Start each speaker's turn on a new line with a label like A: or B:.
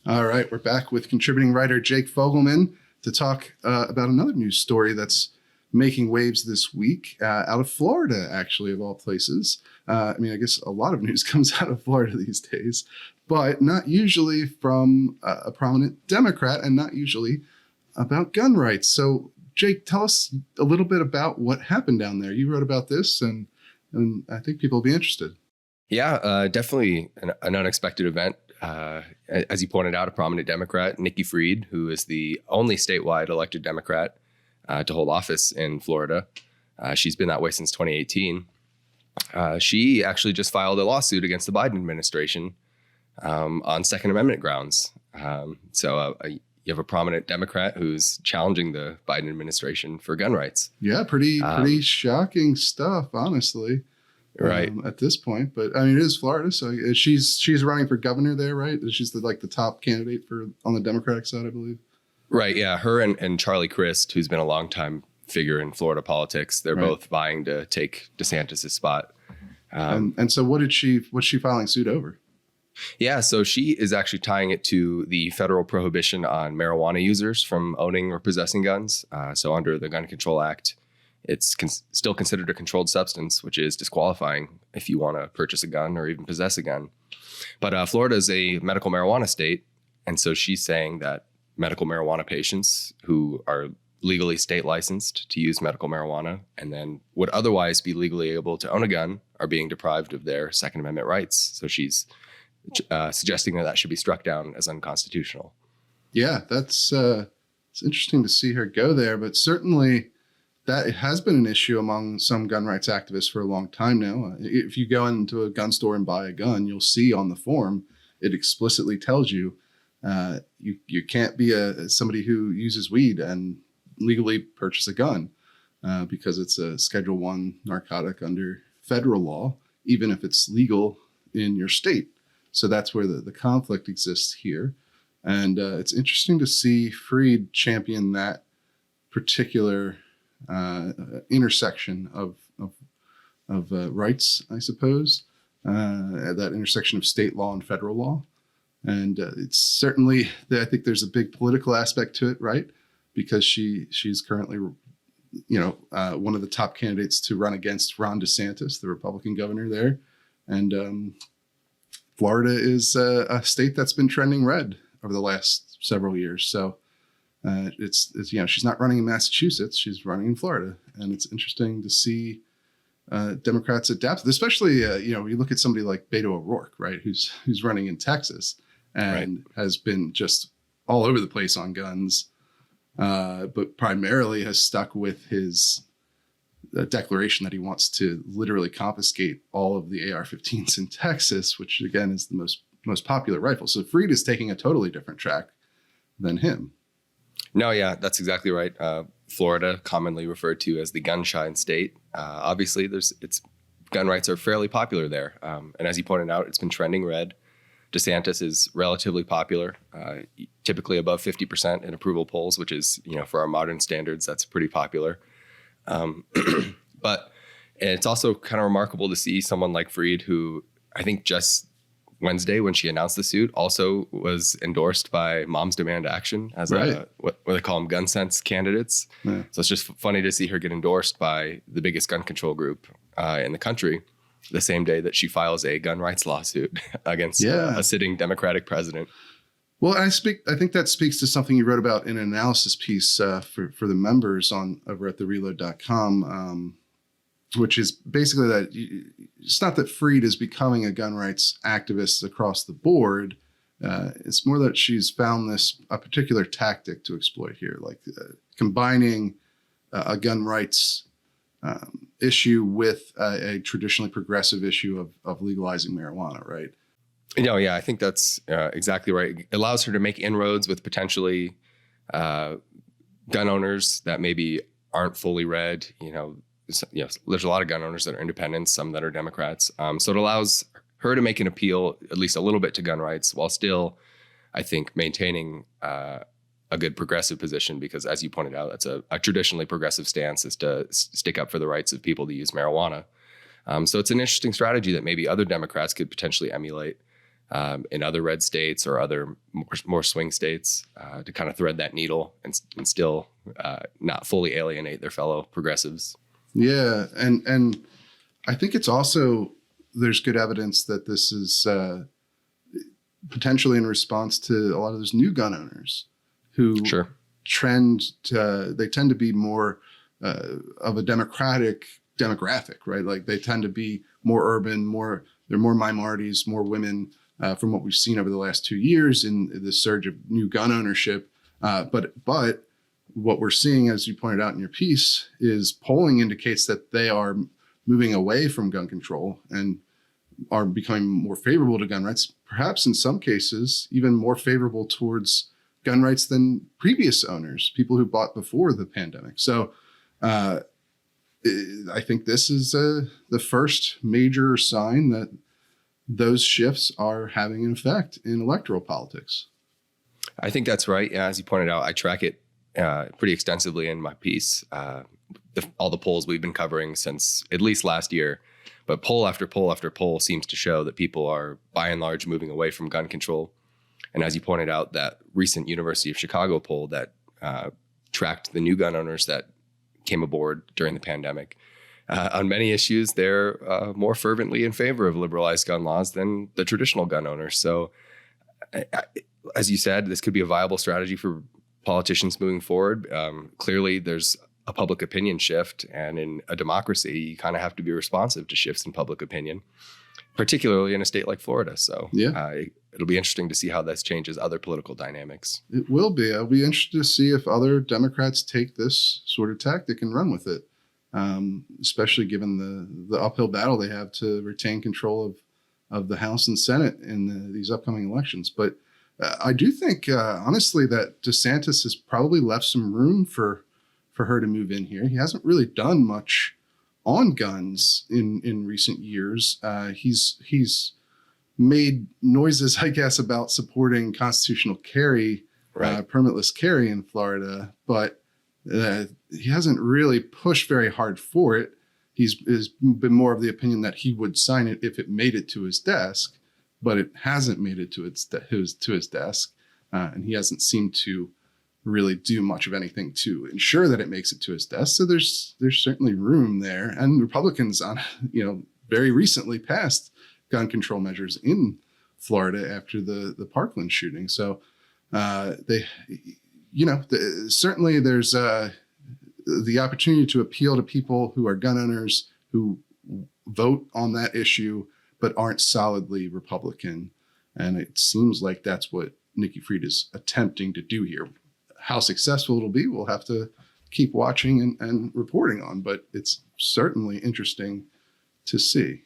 A: All right, we're back with contributing writer Jake Fogelman to talk about another news story that's making waves this week out of Florida, actually, of all places. I guess a lot of news comes out of Florida these days, but not usually from a prominent Democrat and not usually about gun rights. So, Jake, tell us a little bit about what happened down there. You wrote about this, and I think people will be interested.
B: Yeah, definitely an unexpected event. As you pointed out, a prominent Democrat, Nikki Fried, who is the only statewide elected Democrat to hold office in Florida. She's been that way since 2018. She actually just filed a lawsuit against the Biden administration on Second Amendment grounds. You have a prominent Democrat who's challenging the Biden administration for gun rights.
A: Yeah, pretty shocking stuff, honestly.
B: Right.
A: At this point, but it is Florida, so she's running for governor there, right? She's the top candidate on the Democratic side, I believe.
B: Right. Yeah. Her and Charlie Crist, who's been a longtime figure in Florida politics, they're both vying to take DeSantis' spot.
A: And so what's she filing suit over?
B: Yeah, so she is actually tying it to the federal prohibition on marijuana users from owning or possessing guns. So under the Gun Control Act, it's still considered a controlled substance, which is disqualifying if you want to purchase a gun or even possess a gun. But Florida is a medical marijuana state. And so she's saying that medical marijuana patients who are legally state licensed to use medical marijuana and then would otherwise be legally able to own a gun are being deprived of their Second Amendment rights. So she's suggesting that should be struck down as unconstitutional.
A: Yeah, it's interesting to see her go there, but certainly that it has been an issue among some gun rights activists for a long time now. If you go into a gun store and buy a gun, you'll see on the form, it explicitly tells you you can't be somebody who uses weed and legally purchase a gun because it's a Schedule I narcotic under federal law, even if it's legal in your state. So that's where the conflict exists here. And it's interesting to see Fried champion that particular intersection of rights, I suppose, that intersection of state law and federal law. And it's certainly, I think there's a big political aspect to it, right? Because she's currently, one of the top candidates to run against Ron DeSantis, the Republican governor there. And Florida is a state that's been trending red over the last several years. So it's she's not running in Massachusetts, she's running in Florida. And it's interesting to see Democrats adapt, especially, you look at somebody like Beto O'Rourke, right, who's running in Texas and has been just all over the place on guns, but primarily has stuck with his declaration that he wants to literally confiscate all of the AR-15s in Texas, which again is the most popular rifle. So Fried is taking a totally different track than him.
B: No, yeah, that's exactly right. Florida, commonly referred to as the gun-shy state. Obviously, gun rights are fairly popular there. And as you pointed out, it's been trending red. DeSantis is relatively popular, typically above 50% in approval polls, which is, for our modern standards, that's pretty popular. But it's also kind of remarkable to see someone like Fried, who I think just Wednesday when she announced the suit also was endorsed by Moms Demand Action as what they call them gun sense candidates. Yeah. So it's just funny to see her get endorsed by the biggest gun control group in the country the same day that she files a gun rights lawsuit against a sitting Democratic president.
A: Well, I think that speaks to something you wrote about in an analysis piece for the members over at thereload.com, which is basically that it's not that Fried is becoming a gun rights activist across the board. It's more that she's found a particular tactic to exploit here, like combining a gun rights issue with a traditionally progressive issue of legalizing marijuana, right?
B: Yeah, I think that's exactly right. It allows her to make inroads with potentially gun owners that maybe aren't fully red. There's a lot of gun owners that are independents, some that are Democrats. So it allows her to make an appeal, at least a little bit, to gun rights, while still, I think, maintaining a good progressive position. Because, as you pointed out, that's a traditionally progressive stance, is to stick up for the rights of people to use marijuana. So it's an interesting strategy that maybe other Democrats could potentially emulate. in other red states or other more swing states to kind of thread that needle and still not fully alienate their fellow progressives.
A: Yeah, and I think it's also there's good evidence that this is potentially in response to a lot of those new gun owners who
B: Sure.
A: they tend to be more of a democratic demographic, right? Like they tend to be more urban, they're more minorities, more women from what we've seen over the last 2 years in the surge of new gun ownership. But what we're seeing, as you pointed out in your piece, is polling indicates that they are moving away from gun control and are becoming more favorable to gun rights, perhaps in some cases even more favorable towards gun rights than previous owners, people who bought before the pandemic. So I think this is the first major sign that those shifts are having an effect in electoral politics.
B: I think that's right. Yeah, as you pointed out, I track it pretty extensively in my piece. All the polls we've been covering since at least last year, but poll after poll after poll seems to show that people are by and large moving away from gun control. And as you pointed out, that recent University of Chicago poll that tracked the new gun owners that came aboard during the pandemic, on many issues, they're more fervently in favor of liberalized gun laws than the traditional gun owners. So as you said, this could be a viable strategy for politicians moving forward. Clearly, there's a public opinion shift, and in a democracy, you kind of have to be responsive to shifts in public opinion, particularly in a state like Florida. So it'll be interesting to see how this changes other political dynamics.
A: It will be. I'll be interested to see if other Democrats take this sort of tactic and run with it, especially given the uphill battle they have to retain control of the House and Senate in these upcoming elections. But I do think, honestly, that DeSantis has probably left some room for her to move in here. He hasn't really done much on guns in recent years. He's made noises, I guess, about supporting constitutional carry,
B: Right.
A: permitless carry in Florida, but he hasn't really pushed very hard for it. He's been more of the opinion that he would sign it if it made it to his desk, but it hasn't made it to his desk, and he hasn't seemed to really do much of anything to ensure that it makes it to his desk. So there's certainly room there, and Republicans very recently passed gun control measures in Florida after the Parkland shooting. So certainly there's the opportunity to appeal to people who are gun owners who vote on that issue but aren't solidly Republican. And it seems like that's what Nikki Fried is attempting to do here. How successful it'll be, we'll have to keep watching and reporting on, but it's certainly interesting to see.